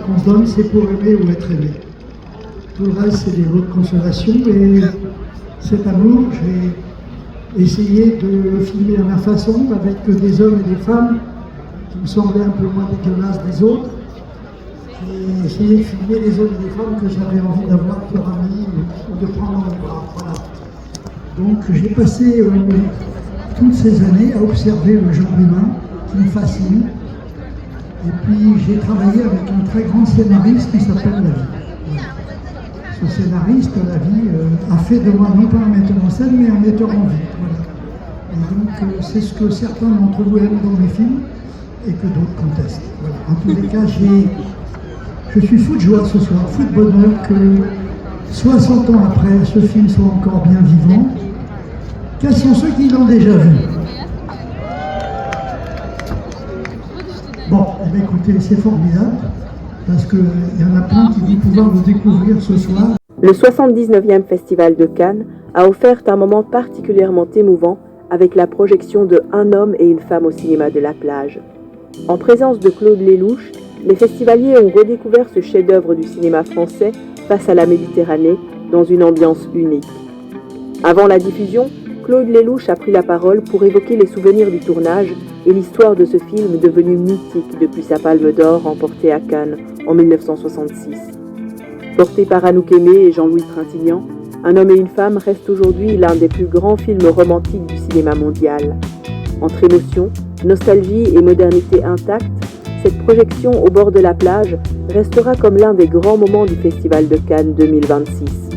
qu'on se donne, c'est pour aimer ou être aimé. Tout le reste, c'est des lots de consolation. Et cet amour, j'ai essayé de le filmer à ma façon, avec des hommes et des femmes qui me semblaient un peu moins dégueulasses des autres. J'ai essayé de filmer les hommes et les femmes que j'avais envie d'avoir pour amis ou de prendre dans mes bras. Voilà. Donc j'ai passé toutes ces années à observer le genre humain qui me fascine. Et puis j'ai travaillé avec un très grand scénariste qui s'appelle Lavie. Voilà. Ce scénariste, Lavie, a fait de moi non pas un metteur en scène, mais un metteur en vie. Voilà. Et donc c'est ce que certains d'entre vous aiment dans mes films et que d'autres contestent. Voilà. En tous les cas, je suis fou de joie ce soir, fou de bonheur que 60 ans après, ce film soit encore bien vivant. Quels sont ceux qui l'ont déjà vu? Bon, eh bien, écoutez, c'est formidable, parce qu'il y en a plein qui vont pouvoir le découvrir ce soir. Le 79e Festival de Cannes a offert un moment particulièrement émouvant avec la projection de Un homme et une femme au cinéma de la plage. En présence de Claude Lelouch, les festivaliers ont redécouvert ce chef-d'œuvre du cinéma français face à la Méditerranée dans une ambiance unique. Avant la diffusion, Claude Lelouch a pris la parole pour évoquer les souvenirs du tournage et l'histoire de ce film devenu mythique depuis sa Palme d'Or remportée à Cannes en 1966. Porté par Anouk Aimée et Jean-Louis Trintignant, Un homme et une femme reste aujourd'hui l'un des plus grands films romantiques du cinéma mondial. Entre émotion, nostalgie et modernité intacte, cette projection au bord de la plage restera comme l'un des grands moments du Festival de Cannes 2026.